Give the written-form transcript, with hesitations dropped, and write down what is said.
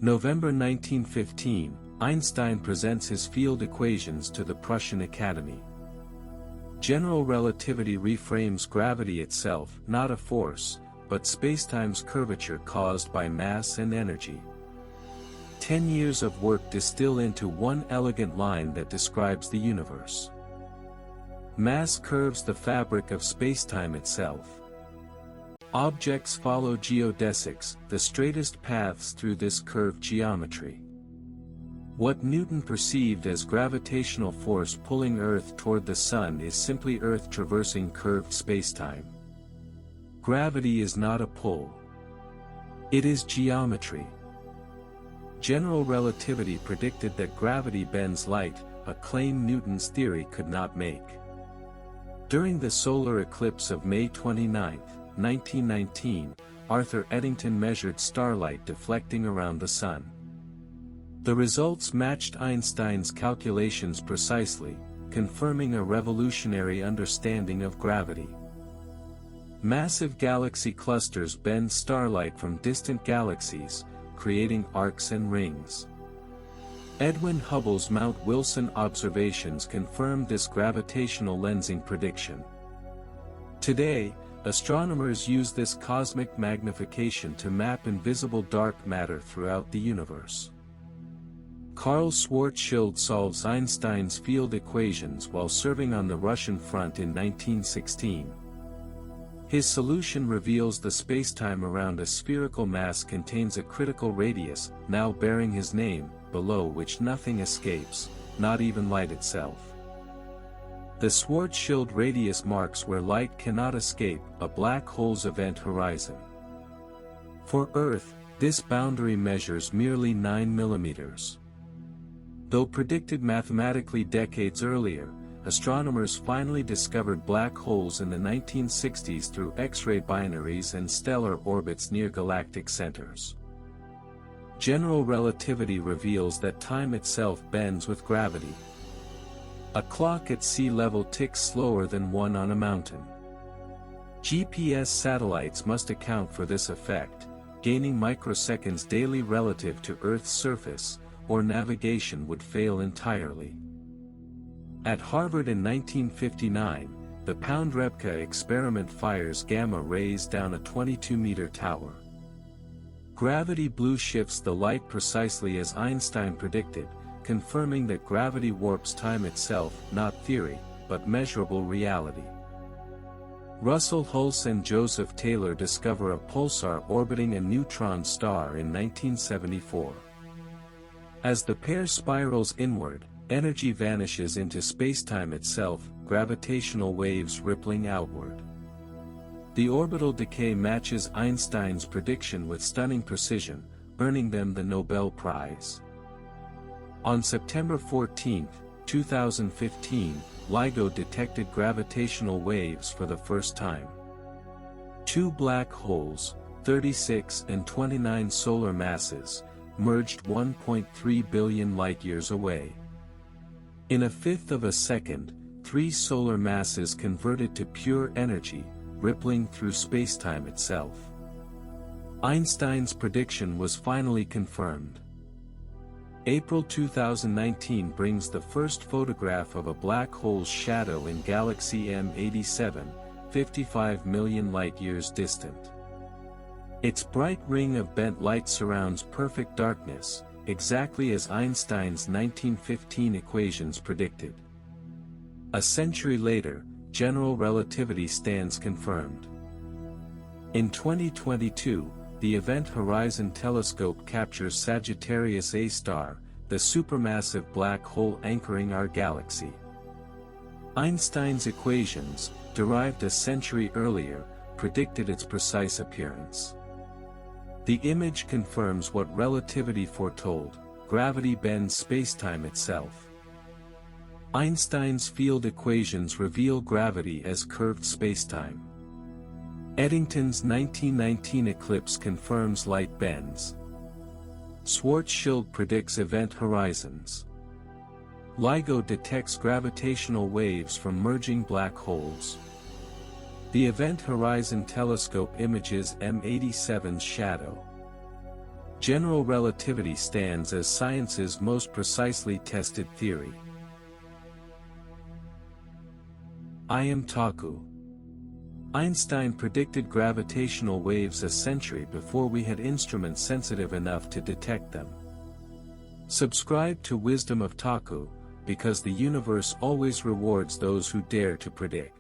November 1915, Einstein presents his field equations to the Prussian Academy. General relativity reframes gravity itself, not a force, but spacetime's curvature caused by mass and energy. 10 years of work distill into one elegant line that describes the universe. Mass curves the fabric of spacetime itself. Objects follow geodesics, the straightest paths through this curved geometry. What Newton perceived as gravitational force pulling Earth toward the Sun is simply Earth traversing curved spacetime. Gravity is not a pull. It is geometry. General relativity predicted that gravity bends light, a claim Newton's theory could not make. During the solar eclipse of May 29, 1919, Arthur Eddington measured starlight deflecting around the Sun. The results matched Einstein's calculations precisely, confirming a revolutionary understanding of gravity. Massive galaxy clusters bend starlight from distant galaxies, creating arcs and rings. Edwin Hubble's Mount Wilson observations confirmed this gravitational lensing prediction. Today, astronomers use this cosmic magnification to map invisible dark matter throughout the universe. Carl Schwarzschild solves Einstein's field equations while serving on the Russian front in 1916. His solution reveals the spacetime around a spherical mass contains a critical radius, now bearing his name, below which nothing escapes, not even light itself. The Schwarzschild radius marks where light cannot escape, a black hole's event horizon. For Earth, this boundary measures merely 9 millimeters. Though predicted mathematically decades earlier, astronomers finally discovered black holes in the 1960s through X-ray binaries and stellar orbits near galactic centers. General relativity reveals that time itself bends with gravity. A clock at sea level ticks slower than one on a mountain. GPS satellites must account for this effect, gaining microseconds daily relative to Earth's surface, or navigation would fail entirely. At Harvard in 1959, the Pound-Rebka experiment fires gamma rays down a 22-meter tower. Gravity blue shifts the light precisely as Einstein predicted, confirming that gravity warps time itself, not theory, but measurable reality. Russell Hulse and Joseph Taylor discover a pulsar orbiting a neutron star in 1974. As the pair spirals inward, energy vanishes into spacetime itself, gravitational waves rippling outward. The orbital decay matches Einstein's prediction with stunning precision, earning them the Nobel Prize. On September 14, 2015, LIGO detected gravitational waves for the first time. Two black holes, 36 and 29 solar masses, merged 1.3 billion light-years away. In a fifth of a second, three solar masses converted to pure energy, rippling through spacetime itself. Einstein's prediction was finally confirmed. April 2019 brings the first photograph of a black hole's shadow in galaxy M87, 55 million light-years distant. Its bright ring of bent light surrounds perfect darkness, exactly as Einstein's 1915 equations predicted. A century later, general relativity stands confirmed. In 2022, the Event Horizon Telescope captures Sagittarius A star, the supermassive black hole anchoring our galaxy. Einstein's equations, derived a century earlier, predicted its precise appearance. The image confirms what relativity foretold: gravity bends spacetime itself. Einstein's field equations reveal gravity as curved spacetime. Eddington's 1919 eclipse confirms light bends. Schwarzschild predicts event horizons. LIGO detects gravitational waves from merging black holes. The Event Horizon Telescope images M87's shadow. General relativity stands as science's most precisely tested theory. I am Takku. Einstein predicted gravitational waves a century before we had instruments sensitive enough to detect them. Subscribe to Wisdom of Takku, because the universe always rewards those who dare to predict.